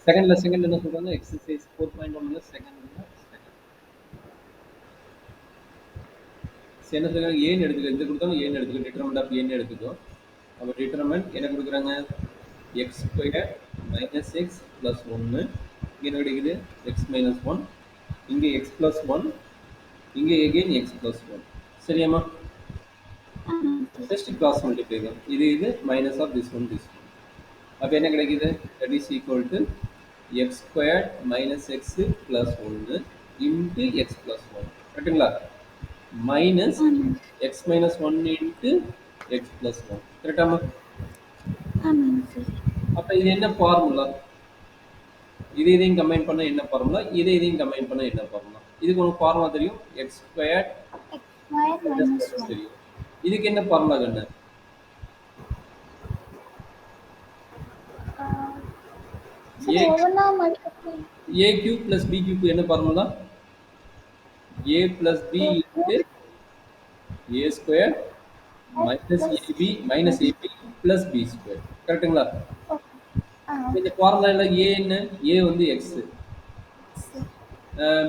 செகண்ட்ல என்ன சொல்றாங்க? எக்ஸர்சைஸ் 4.1ல செகண்ட்ல என்ன சொல்றாங்க? ஏன்னு எடுத்துக்கோ. எது கொடுத்தாலும் ஏன்னு எடுத்துக்கோ. டிட்டர்மெண்ட் ஆஃப் ஏன்னு எடுத்துக்கோ. அப்போ டிட்டர்மெண்ட் என்ன கொடுக்குறாங்க? X square minus x plus ஒன்று. இங்கே என்ன கிடைக்குது? X minus one. இங்கே எக்ஸ் ப்ளஸ் ஒன். இங்கே எகெயின் எக்ஸ் ப்ளஸ் ஒன். சரியாம்மா? ஜஸ்ட் கிராஸ் மல்டிப்ளை தான். இது minus of this one this one. அப்போ என்ன கிடைக்குது? That is equal to x square minus x plus ஒன்று இன்ட்டு எக்ஸ் ப்ளஸ் ஒன். கரெக்டுங்களா? Minus x minus one into x plus one. கரெக்டாமா? அப்போ இது என்ன ஃபார்முலா? இதையும் கம்பைன் பண்ண என்ன ஃபார்முலா? இதையும் கம்பைன் பண்ண என்ன ஃபார்முலா? இதுக்கு ஒரு ஃபார்முலா தெரியும். எக்ஸ் ஸ்கொயர் தெரியும். இதுக்கு என்ன ஃபார்முலா கண்ணு? a cube plus b cube என்ன formula? a plus b into a square minus ab minus ab plus b square. கரெக்ட்டுங்களா? இந்த ஃபார்முலால a என்ன? a வந்து x.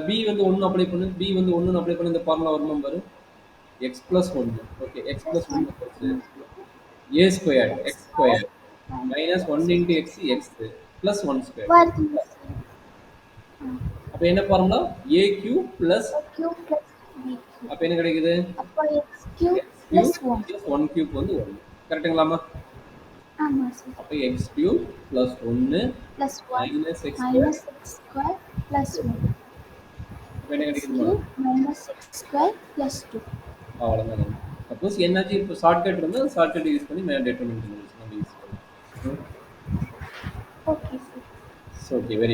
b வந்து 1 அப்ளை பண்ணு. b வந்து 1 அப்ளை பண்ணு. இந்த ஃபார்முலா வருமா பாரு. x plus 1. Okay, x plus 1 a square x square minus 1 into x x plus 1 square. அப்ப என்ன ஃபார்முலா? a cube plus அப்ப என்ன கிடைக்குது? அப்ப x cube plus 1 plus 1 cube வந்து 1. கரெக்ட்டுங்களாமா? ஆமா சார். அப்ப x cube plus 1 plus 1 minus x square plus 1. அப்ப என்ன கிடைக்குது? minus x square plus 2. அவ்வளவுதான். சப்போஸ் என்னாச்சு இப்போ ஷார்ட்கட் இருந்தா ஷார்ட்கட் யூஸ் பண்ணி மேல டிட்டர்மின் பண்ணிக்கலாம். நம்ம யூஸ் பண்ணலாம். Okay sir. Okay, very good.